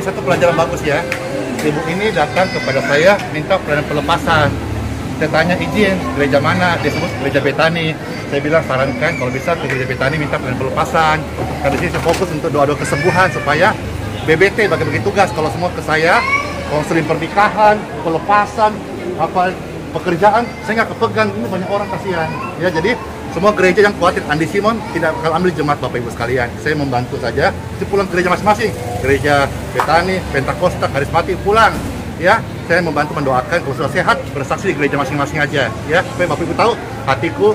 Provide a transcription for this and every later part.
ini satu pelajaran bagus ya. Ibu ini datang kepada saya minta pelayanan pelepasan. Saya tanya izin gereja mana, dia sebut gereja Betani. Saya bilang sarankan kalau bisa ke gereja Betani minta pelayanan pelepasan. Karena di sini saya fokus untuk doa-doa kesembuhan supaya BBT bagi-bagi tugas. Kalau semua ke saya, konseling pernikahan, pelepasan, apa pekerjaan, saya nggak kepegang. Ini banyak orang kasihan. Ya jadi semua gereja yang khawatir Andi Simon tidak akan ambil jemaat Bapak Ibu sekalian. Saya membantu saja. Itu pulang ke gereja masing-masing. Gereja Betani, Pentakosta, Karismatik pulang. Ya, saya membantu mendoakan kalau sudah sehat bersaksi di gereja masing-masing aja. Ya, supaya Bapak Ibu tahu hatiku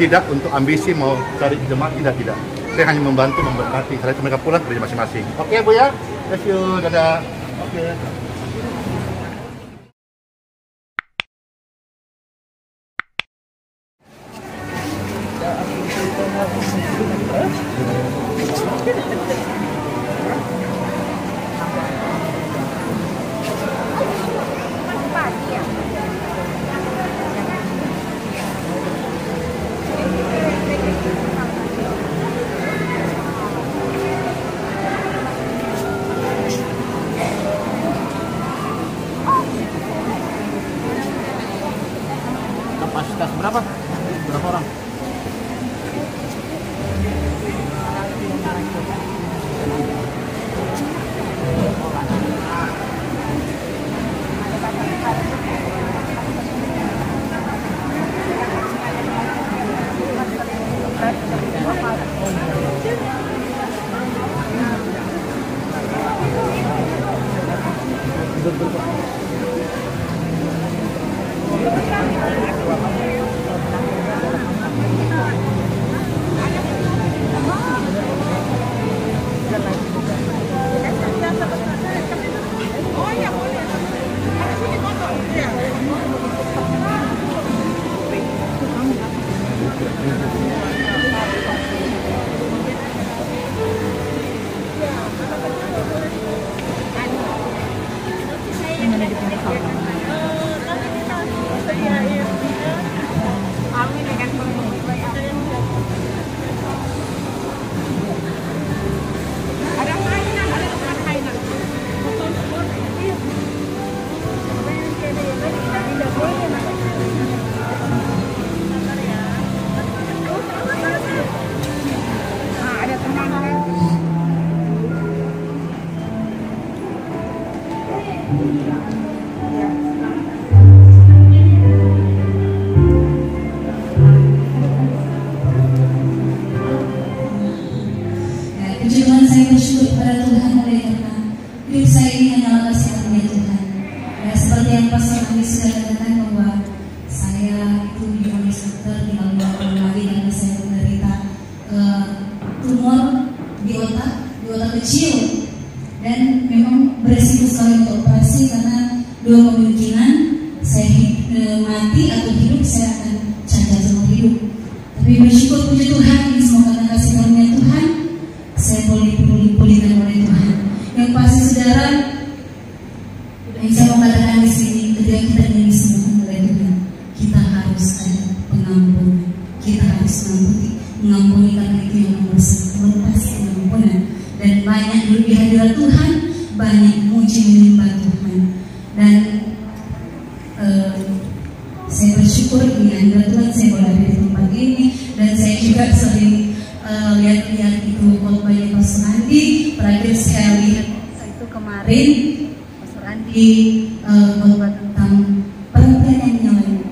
tidak untuk ambisi mau cari jemaat tidak. Saya hanya membantu memberkati. Setelah itu mereka pulang ke gereja masing-masing. Oke, Bu ya. Thank you. Dadah. Oke. Kapasitas berapa? Berapa orang? Puji Tuhan, saya bersyukur kepada Tuhan oleh karena hidup saya ini hanyalah kasih karunia Tuhan. Ya, seperti yang Pastor Andi sudah katakan bahwa saya itu divonis dokter tinggal 2 tahun lagi karena saya menderita tumor di otak kecil, dan memang beresiko sekali untuk operasi karena 2 kemungkinan saya mati atau hidup, saya akan cacat seumur hidup. Tapi bersyukur puji Tuhan, ini semua karena kasih karunia Tuhan. Saya boleh dipulihkan oleh Tuhan. Yang pasti saudara, yang saya mau katakan di sini, ketika kita ingin disembuhkan oleh Tuhan, kita harus ada pengampunan. Kita harus mengampuni karena itu yang melepasi pengampunan. Dan banyak dulu di hadirat Tuhan, banyak muji menyembah Tuhan. Dan saya bersyukur ini hadirat Tuhan, saya boleh ada di tempat ini, dan saya juga sering lihat-lihat itu khotbahnya Pastor Andi. Terakhir saya lihat itu kemarin Pastor Andi khotbah tentang perhatian yang menyalahkan.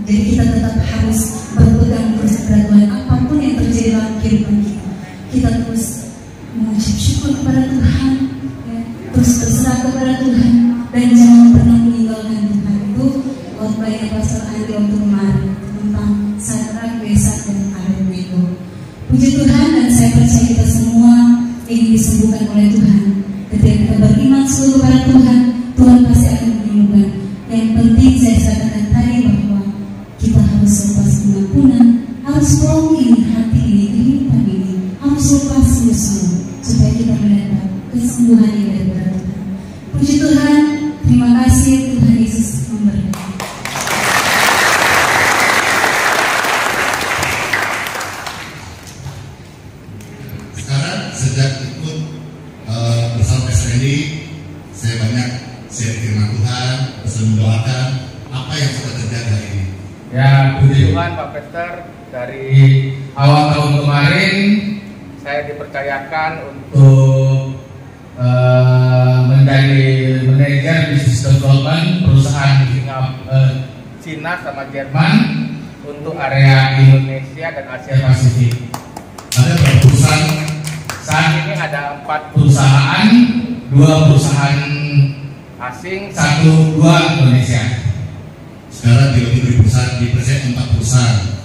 Jadi kita tetap harus berpegang terus kepada Tuhan apapun yang terjadi dalam kehidupan kita. Kita terus mengucap syukur kepada Tuhan, ya, terus berserah kepada Tuhan, dan jangan pernah meninggalkan Tuhan. Itu khotbahnya Pastor Andi waktu kemarin tentang Sadrak, Mesak, dan Abednego. Puji Tuhan, dan saya percaya kita semua ingin disembuhkan oleh Tuhan. Ketika kita beriman selalu kepada Tuhan, Tuhan pasti akan menyembuhkan. Yang penting saya katakan tadi bahwa kita harus lepas pengampunan, harus bongkar hati ini, kehidupan ini, harus lepas musuh supaya kita mendapat kesembuhan yang daripada Tuhan. Puji Tuhan, terima kasih, Tuhan Yesus memberkati. Sejak ikut bersama saya Sandy, saya banyak share firman Tuhan, pesan mendoakan apa yang sudah terjadi hari ini. Ya, puji Tuhan Pak Peter, dari awal tahun kemarin saya dipercayakan untuk menjadi manajer bisnis development perusahaan Cina sama Jerman untuk area Indonesia dan Asia Pasifik. Ada berapa perusahaan? Saat ini ada 4 perusahaan, 2 perusahaan asing, 2 Indonesia. Sekarang di perusahaan, di presiden 4 perusahaan.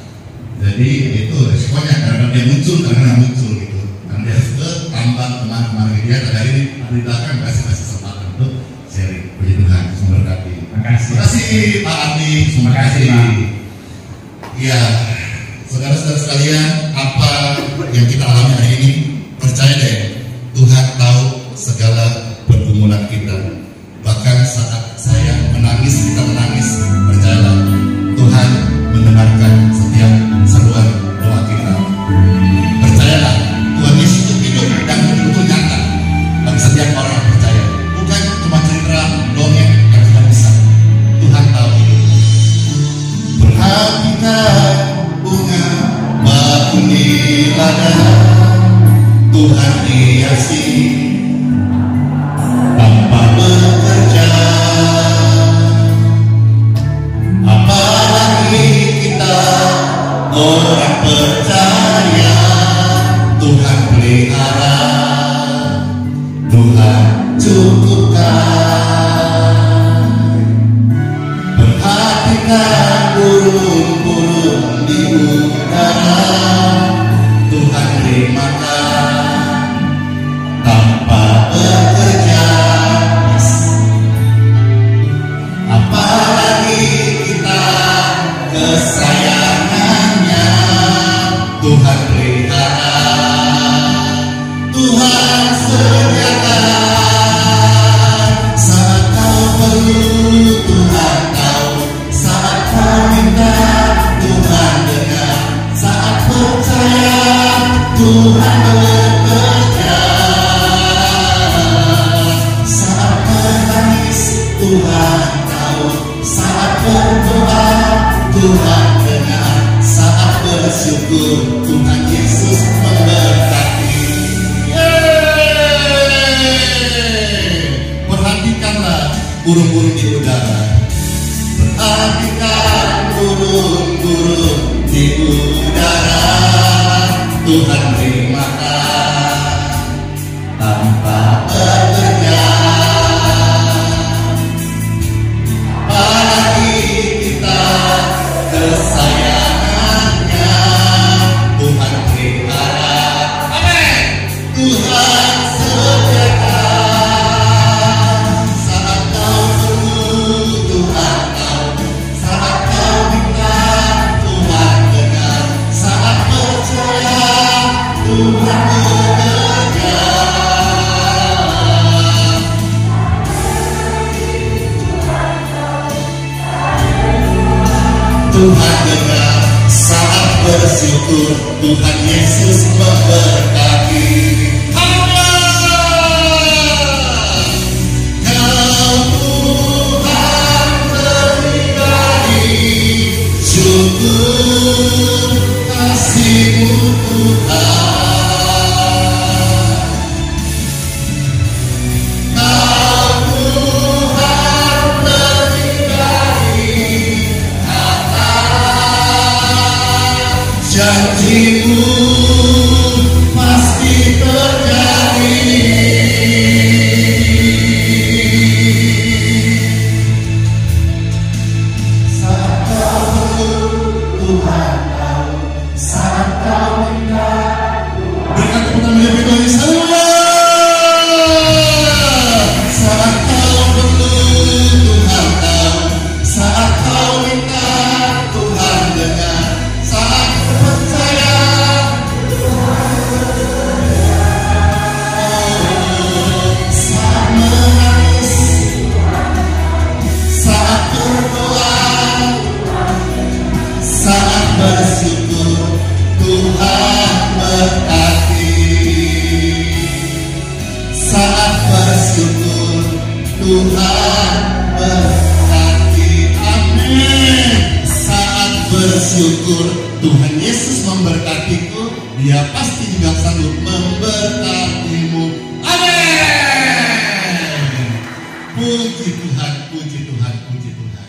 Jadi itu resikonya karena dia muncul gitu. Karena dia harus ke tambang kemana-mana dia. Dari ini di belakang kasih kesempatan untuk sharing. Puji Tuhan, semoga berkati. Terima kasih Pak Ardi, terima kasih Pak. Ya, saudara-saudara sekalian, apa yang kita alami hari ini, percaya deh, Tuhan tahu segala pergumulan kita. Bahkan saat saya menangis, kita menangis, percayalah, Tuhan mendengarkan setiap seruan doa kita. Percayalah, Tuhan Yesus itu hidup dan betul-betul nyata bagi setiap orang yang percaya. Bukan cuma cerita dongeng yang tidak bisa. Tuhan tahu. Perhatikan bunga batu di ladang, Tuhan hiasi tanpa bekerja. Apalagi kita orang percaya, Tuhan pelihara, Tuhan cukupkan. Perhatikan burung-burung di udara, Tuhan beri makan tanpa bekerja. Apalagi kita kesayangannya, Tuhan pelihara, Tuhan sediakan. Saat kau perlu, Tuhan tahu. Saat kau minta, Tuhan dengar. Saat percaya, Tuhan bekerja. Saat menangis, Tuhan tahu. Saat berdoa, Tuhan dengar. Saat bersyukur, Tuhan Yesus memberkati. Perhatikanlah burung-burung di udara. Perhatikan burung-burung di udara, Tuhan beri makan tanpa bekerja. Apalagi kita kesayangannya, Tuhan pelihara. Amin. Tuhan sediakan. Saat kau perlu, Tuhan tahu. Saat kau minta, Tuhan dengar. Saat percaya, Tuhan bekerja. Tuhan dengar. Saat bersyukur, Tuhan Yesus memberkati. Kau Tuhan pribadi, syukur kasih-Mu Tuhan. bersyukur Tuhan Yesus memberkatiku, Dia pasti juga sanggup memberkatimu. Amin. Puji Tuhan, puji Tuhan, puji Tuhan.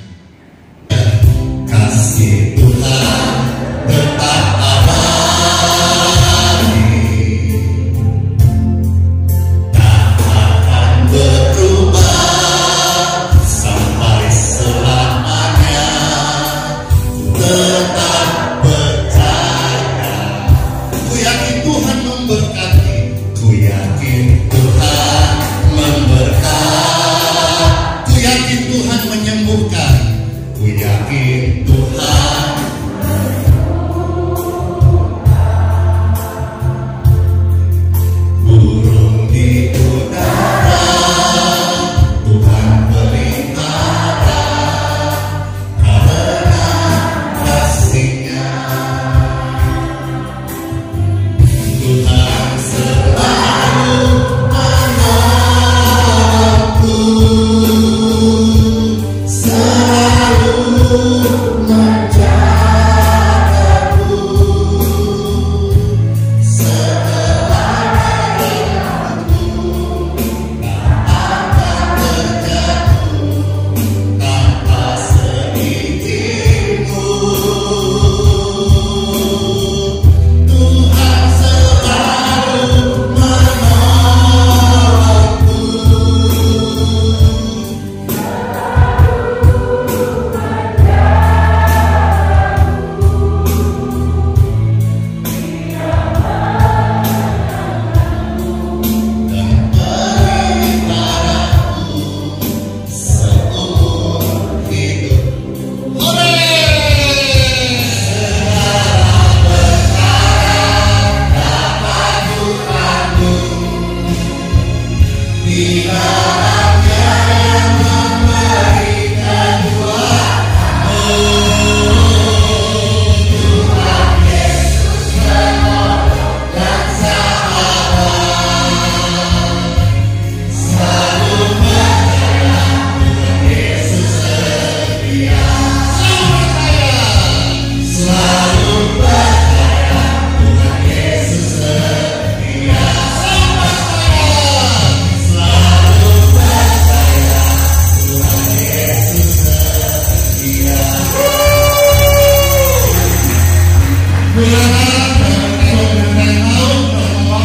Kasih Tuhan tetap abadi, tak akan berubah sampai selamanya. Tetap percaya, ku yakin Tuhan memberkati, ku yakin Tuhan memberkati, ku yakin Tuhan menyembuhkan, ku yakin Tuhan. Burung di udara Tuhan pelihara, karena kasih-Nya Tuhan selalu menolongku, selalu menjagaku, setelah hariku tak akan terjatuh tanpa seizinku. Tuhan selalu menolongku. Dan peliharaku seumur hidup. Hore! Di dalamnya yang memberikan kuasa, Tuhan Yesus menolong dan sahabat. Selalu percaya Tuhan Yesus setia. Selalu percaya Tuhan Yesus setia. Selalu percaya Tuhan Yesus setia. Bulan dan tahun bermohon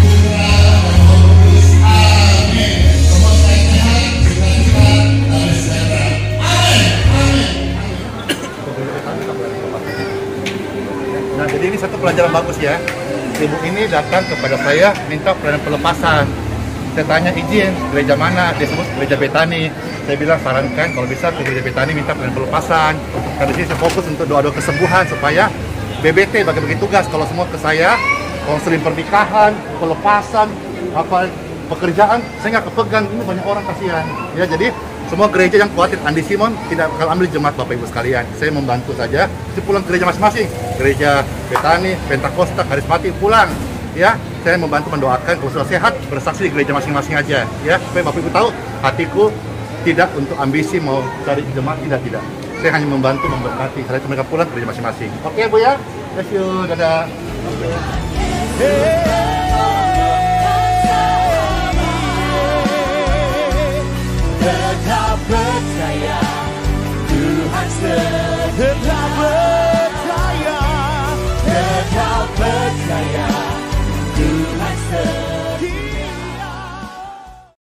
Tuhan menghembus. Amin. Semua saya sehat, sukacita, harus sehat. Amin. Nah, jadi ini satu pelajaran bagus ya. Ibu ini datang kepada saya minta pelayanan pelepasan. Saya tanya izin gereja mana, dia sebut gereja Betani. Saya bilang sarankan kalau bisa ke gereja Betani minta pelayanan pelepasan. Karena di sini saya fokus untuk doa-doa kesembuhan supaya BBT bagi tugas. Kalau semua ke saya, konseling pernikahan, pelepasan, apa pekerjaan, saya nggak kepegang. Ini banyak orang kasihan. Ya, jadi semua gereja yang khawatir Andi Simon tidak akan ambil jemaat Bapak Ibu sekalian. Saya membantu saja. Jadi pulang ke gereja masing-masing. Gereja Betani, Pentakosta, Karismatik pulang. Ya, saya membantu mendoakan kalau sudah sehat bersaksi di gereja masing-masing aja. Ya, supaya Bapak Ibu tahu hatiku tidak untuk ambisi mau cari jemaat, tidak. Saya hanya membantu memberkati. Setelah itu mereka pulang ke gereja masing-masing. Oke Bu ya, thank you, dadah. Tetap percaya Tuhan setia.